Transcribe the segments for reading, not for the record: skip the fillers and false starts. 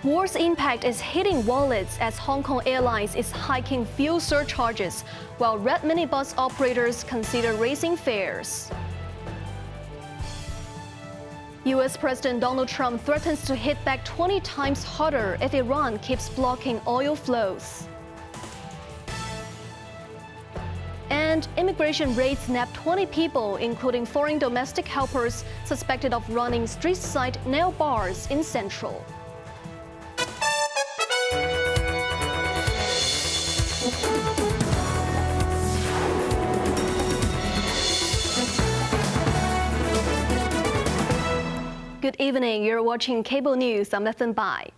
War's impact is hitting wallets as Hong Kong Airlines is hiking fuel surcharges, while red minibus operators consider raising fares. U.S. President Donald Trump threatens to hit back 20 times harder if Iran keeps blocking oil flows. And immigration raids nabbed 20 people, including foreign domestic helpers suspected of running streetside nail bars in Central. Good evening, you're watching Cable News. I'm Nathan Bai.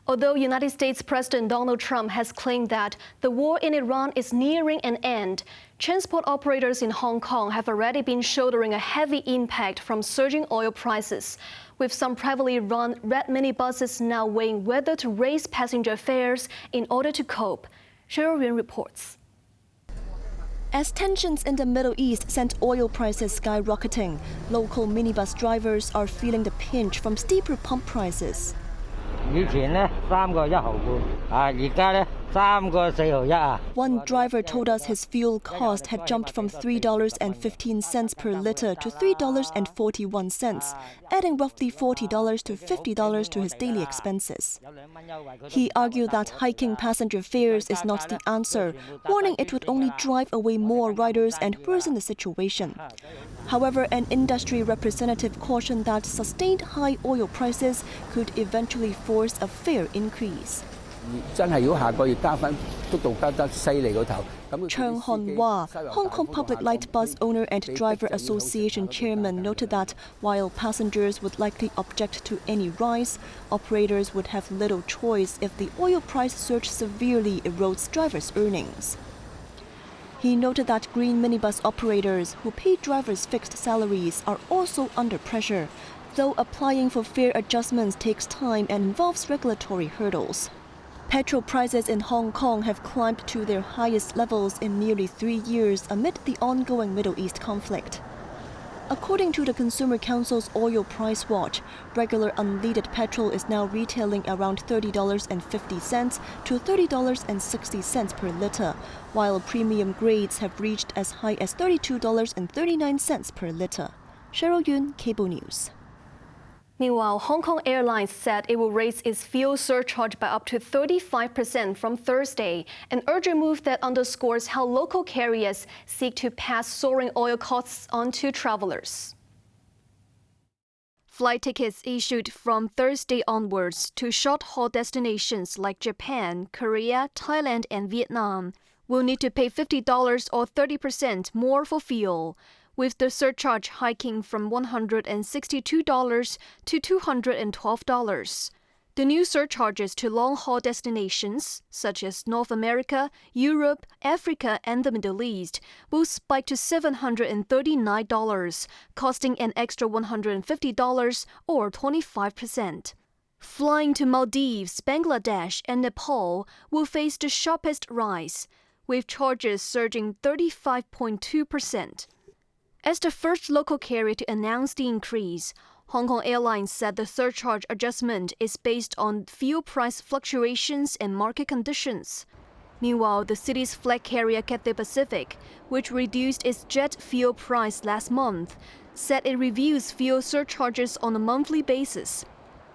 Although United States President Donald Trump has claimed that the war in Iran is nearing an end, transport operators in Hong Kong have already been shouldering a heavy impact from surging oil prices, with some privately run red minibuses now weighing whether to raise passenger fares in order to cope. Cheryl Yuan reports. As tensions in the Middle East sent oil prices skyrocketing, local minibus drivers are feeling the pinch from steeper pump prices. One driver told us his fuel cost had jumped from $3.15 per litre to $3.41, adding roughly $40 to $50 to his daily expenses. He argued that hiking passenger fares is not the answer, warning it would only drive away more riders and worsen the situation. However, an industry representative cautioned that sustained high oil prices could eventually force a fare increase. Cheng Hon-Wah, Hong Kong Public Light Bus Owner and Driver Association Chairman, noted that while passengers would likely object to any rise, operators would have little choice if the oil price surge severely erodes drivers' earnings. He noted that green minibus operators who pay drivers fixed salaries are also under pressure, though applying for fare adjustments takes time and involves regulatory hurdles. Petrol prices in Hong Kong have climbed to their highest levels in nearly 3 years amid the ongoing Middle East conflict. According to the Consumer Council's Oil Price Watch, regular unleaded petrol is now retailing around $30.50 to $30.60 per litre, while premium grades have reached as high as $32.39 per litre. Cheryl Yun, Cable News. Meanwhile, Hong Kong Airlines said it will raise its fuel surcharge by up to 35% from Thursday, an urgent move that underscores how local carriers seek to pass soaring oil costs on to travelers. Flight tickets issued from Thursday onwards to short-haul destinations like Japan, Korea, Thailand, and Vietnam will need to pay $50 or 30% more for fuel, with the surcharge hiking from $162 to $212. The new surcharges to long-haul destinations, such as North America, Europe, Africa, and the Middle East, will spike to $739, costing an extra $150 or 25%. Flying to Maldives, Bangladesh, and Nepal will face the sharpest rise, with charges surging 35.2%. As the first local carrier to announce the increase, Hong Kong Airlines said the surcharge adjustment is based on fuel price fluctuations and market conditions. Meanwhile, the city's flag carrier Cathay Pacific, which reduced its jet fuel price last month, said it reviews fuel surcharges on a monthly basis,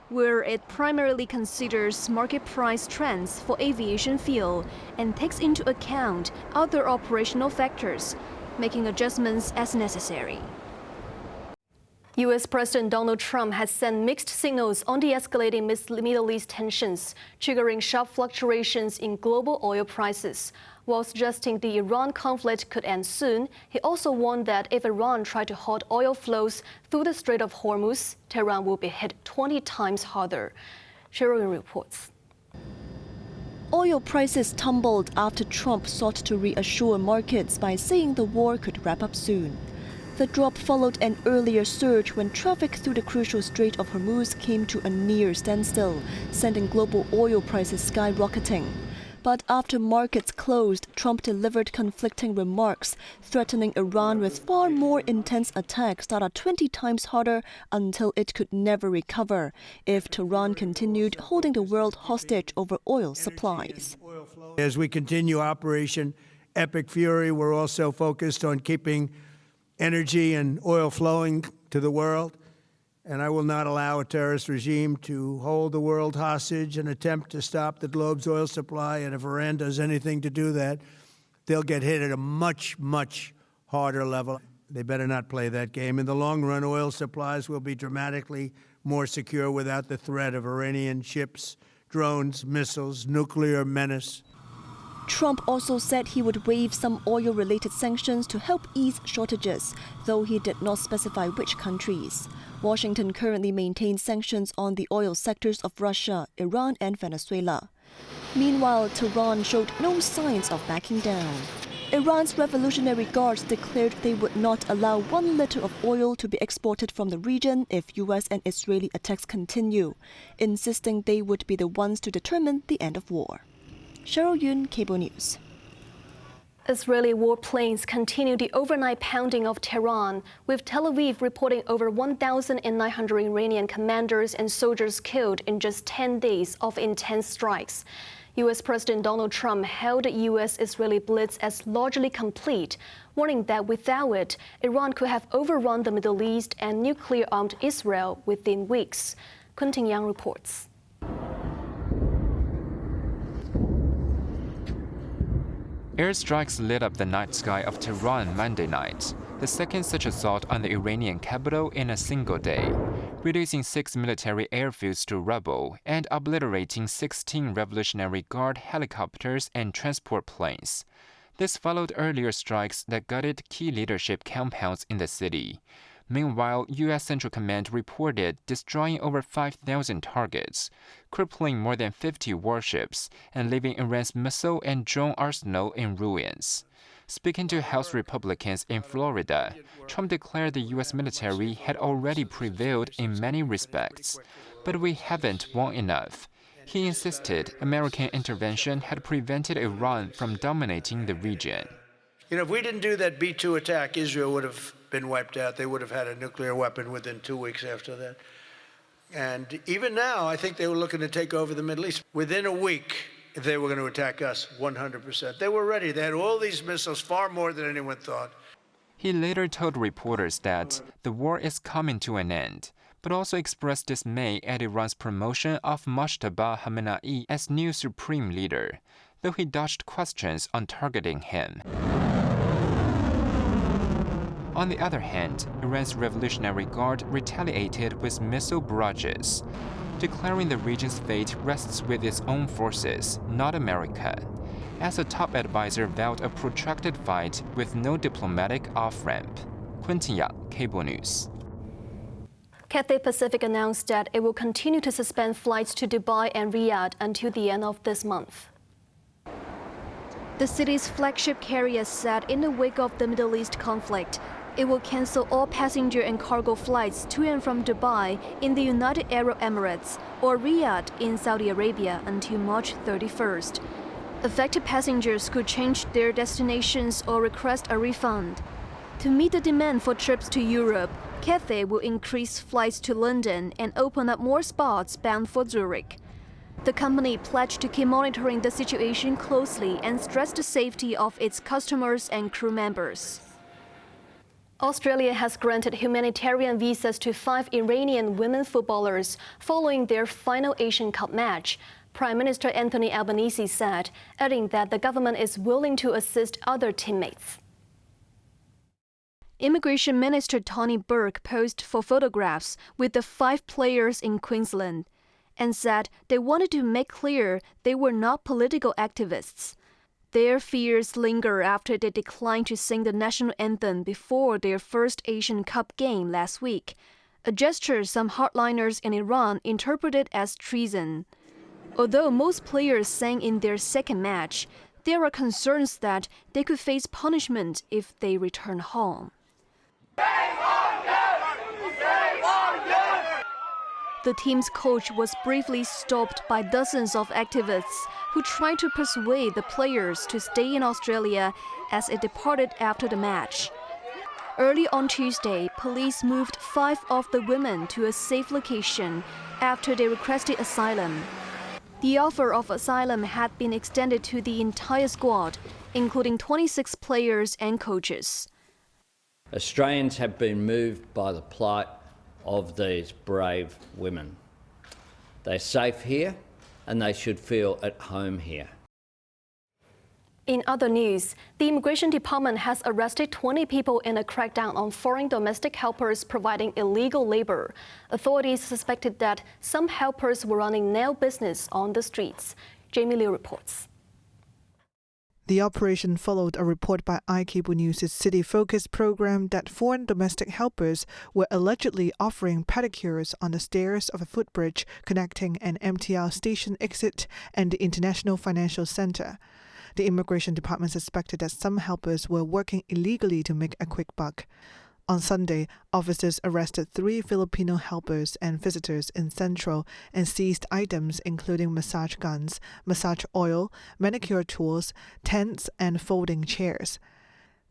where it primarily considers market price trends for aviation fuel and takes into account other operational factors, making adjustments as necessary. U.S. President Donald Trump has sent mixed signals on the escalating Middle East tensions, triggering sharp fluctuations in global oil prices. While suggesting the Iran conflict could end soon, he also warned that if Iran tried to halt oil flows through the Strait of Hormuz, Tehran will be hit 20 times harder. Cheryl reports. Oil prices tumbled after Trump sought to reassure markets by saying the war could wrap up soon. The drop followed an earlier surge when traffic through the crucial Strait of Hormuz came to a near standstill, sending global oil prices skyrocketing. But after markets closed, Trump delivered conflicting remarks, threatening Iran with far more intense attacks that are 20 times harder until it could never recover if Tehran continued holding the world hostage over oil supplies. As we continue Operation Epic Fury, we're also focused on keeping energy and oil flowing to the world. And I will not allow a terrorist regime to hold the world hostage and attempt to stop the globe's oil supply. And if Iran does anything to do that, they'll get hit at a much, much harder level. They better not play that game. In the long run, oil supplies will be dramatically more secure without the threat of Iranian ships, drones, missiles, nuclear menace. Trump also said he would waive some oil-related sanctions to help ease shortages, though he did not specify which countries. Washington currently maintains sanctions on the oil sectors of Russia, Iran and Venezuela. Meanwhile, Tehran showed no signs of backing down. Iran's Revolutionary Guards declared they would not allow 1 liter of oil to be exported from the region if U.S. and Israeli attacks continue, insisting they would be the ones to determine the end of war. Cheryl Yun, Cable News. Israeli warplanes continue the overnight pounding of Tehran, with Tel Aviv reporting over 1,900 Iranian commanders and soldiers killed in just 10 days of intense strikes. U.S. President Donald Trump hailed the U.S.-Israeli blitz as largely complete, warning that without it, Iran could have overrun the Middle East and nuclear-armed Israel within weeks. Kunting Yang reports. Airstrikes lit up the night sky of Tehran Monday night, the second such assault on the Iranian capital in a single day, reducing 6 military airfields to rubble and obliterating 16 Revolutionary Guard helicopters and transport planes. This followed earlier strikes that gutted key leadership compounds in the city. Meanwhile, U.S. Central Command reported destroying over 5,000 targets, crippling more than 50 warships, and leaving Iran's missile and drone arsenal in ruins. Speaking to House Republicans in Florida, Trump declared the U.S. military had already prevailed in many respects, but we haven't won enough. He insisted American intervention had prevented Iran from dominating the region. If we didn't do that B-2 attack, Israel would have been wiped out. They would have had a nuclear weapon within 2 weeks after that. And even now, I think they were looking to take over the Middle East. Within a week, if they were going to attack us, 100%. They were ready. They had all these missiles, far more than anyone thought. He later told reporters that the war is coming to an end, but also expressed dismay at Iran's promotion of Mojtaba Khamenei as new supreme leader, though he dodged questions on targeting him. On the other hand, Iran's Revolutionary Guard retaliated with missile barrages, declaring the region's fate rests with its own forces, not America, as a top advisor vowed a protracted fight with no diplomatic off-ramp. Kunting Yang, Cable News. Cathay Pacific announced that it will continue to suspend flights to Dubai and Riyadh until the end of this month. The city's flagship carrier said in the wake of the Middle East conflict, it will cancel all passenger and cargo flights to and from Dubai in the United Arab Emirates or Riyadh in Saudi Arabia until March 31st. Affected passengers could change their destinations or request a refund. To meet the demand for trips to Europe, Cathay will increase flights to London and open up more spots bound for Zurich. The company pledged to keep monitoring the situation closely and stress the safety of its customers and crew members. Australia has granted humanitarian visas to 5 Iranian women footballers following their final Asian Cup match, Prime Minister Anthony Albanese said, adding that the government is willing to assist other teammates. Immigration Minister Tony Burke posed for photographs with the 5 players in Queensland and said they wanted to make clear they were not political activists. Their fears linger after they declined to sing the national anthem before their first Asian Cup game last week, a gesture some hardliners in Iran interpreted as treason. Although most players sang in their second match, there are concerns that they could face punishment if they return home. The team's coach was briefly stopped by dozens of activists who tried to persuade the players to stay in Australia as it departed after the match. Early on Tuesday, police moved 5 of the women to a safe location after they requested asylum. The offer of asylum had been extended to the entire squad, including 26 players and coaches. Australians have been moved by the plight of these brave women. They're safe here and they should feel at home here. In other news, the Immigration Department has arrested 20 people in a crackdown on foreign domestic helpers providing illegal labor. Authorities suspected that some helpers were running nail business on the streets. Jamie Liu reports. The operation followed a report by iCable News' City Focus program that foreign domestic helpers were allegedly offering pedicures on the stairs of a footbridge connecting an MTR station exit and the International Financial Center. The Immigration Department suspected that some helpers were working illegally to make a quick buck. On Sunday, officers arrested 3 Filipino helpers and visitors in Central and seized items including massage guns, massage oil, manicure tools, tents, and folding chairs.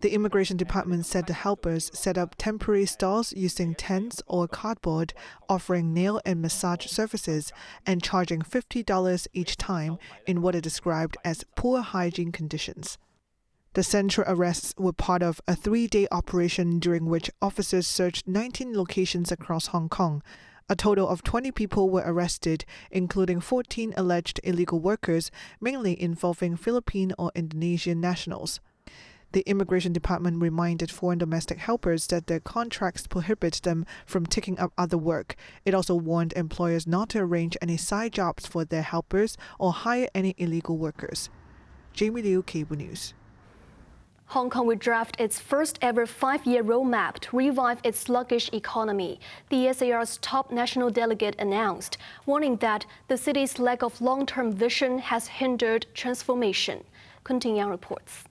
The Immigration Department said the helpers set up temporary stalls using tents or cardboard, offering nail and massage services and charging $50 each time in what it described as poor hygiene conditions. The central arrests were part of a 3-day operation during which officers searched 19 locations across Hong Kong. A total of 20 people were arrested, including 14 alleged illegal workers, mainly involving Philippine or Indonesian nationals. The Immigration Department reminded foreign domestic helpers that their contracts prohibit them from taking up other work. It also warned employers not to arrange any side jobs for their helpers or hire any illegal workers. Jamie Liu, Cable News. Hong Kong will draft its first ever 5-year roadmap to revive its sluggish economy, the SAR's top national delegate announced, warning that the city's lack of long-term vision has hindered transformation. Kun Ting-yang reports.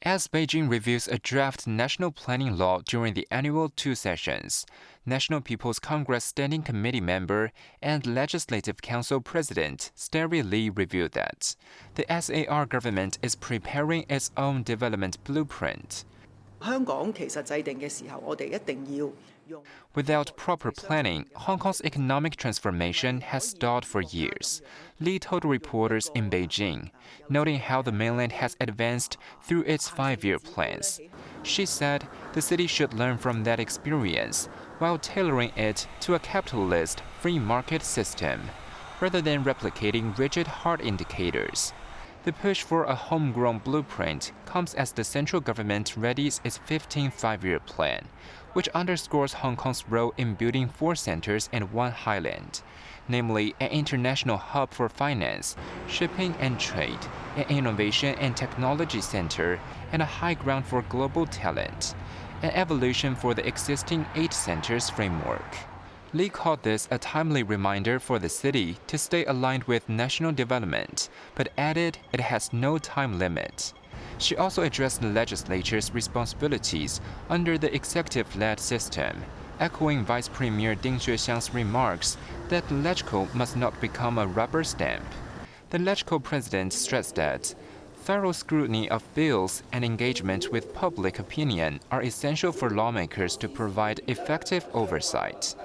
As Beijing reviews a draft national planning law during the annual 2 sessions, National People's Congress Standing Committee member and Legislative Council President Sterry Lee revealed that the SAR government is preparing its own development blueprint. Without proper planning, Hong Kong's economic transformation has stalled for years, Lee told reporters in Beijing, noting how the mainland has advanced through its 5-year plans. She said the city should learn from that experience while tailoring it to a capitalist free market system, rather than replicating rigid hard indicators. The push for a homegrown blueprint comes as the central government readies its 15th 5-year plan, which underscores Hong Kong's role in building 4 centers and 1 highland, namely an international hub for finance, shipping and trade, an innovation and technology center, and a high ground for global talent, an evolution for the existing 8 centers framework. Lee called this a timely reminder for the city to stay aligned with national development, but added it has no time limit. She also addressed the legislature's responsibilities under the executive-led system, echoing Vice Premier Ding Xuexiang's remarks that the LegCo must not become a rubber stamp. The LegCo president stressed that thorough scrutiny of bills and engagement with public opinion are essential for lawmakers to provide effective oversight.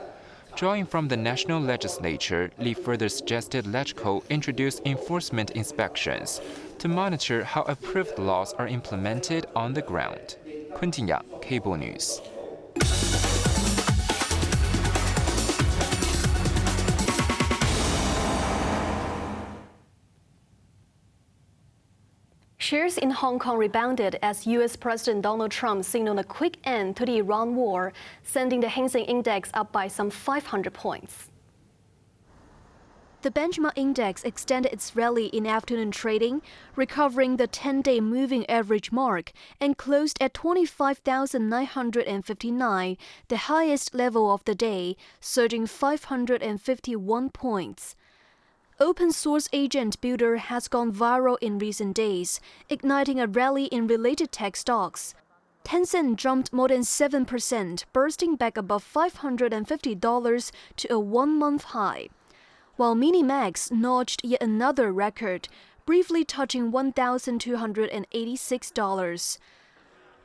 Drawing from the national legislature, Lee further suggested LegCo introduce enforcement inspections to monitor how approved laws are implemented on the ground. Kun Ting-yang, Cable News. Shares in Hong Kong rebounded as U.S. President Donald Trump signaled a quick end to the Iran war, sending the Hang Seng Index up by some 500 points. The benchmark index extended its rally in afternoon trading, recovering the 10-day moving average mark, and closed at 25,959, the highest level of the day, surging 551 points. Open source agent Builder has gone viral in recent days, igniting a rally in related tech stocks. Tencent jumped more than 7%, bursting back above $550 to a one-month high, while Minimax notched yet another record, briefly touching $1,286.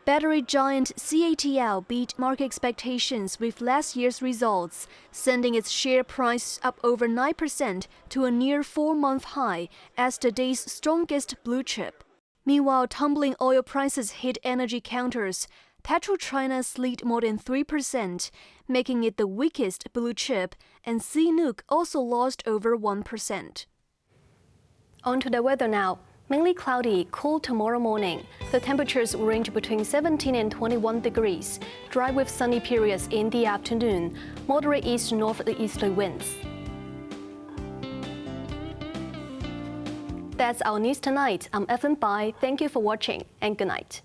Battery giant CATL beat market expectations with last year's results, sending its share price up over 9% to a near four-month high as the day's strongest blue chip. Meanwhile, tumbling oil prices hit energy counters. PetroChina slid more than 3%, making it the weakest blue chip, and CNOOC also lost over 1%. On to the weather now. Mainly cloudy, cool tomorrow morning. The temperatures will range between 17 and 21 degrees. Dry with sunny periods in the afternoon. Moderate east-northeasterly winds. That's our news tonight. I'm Evelyn Bai. Thank you for watching and good night.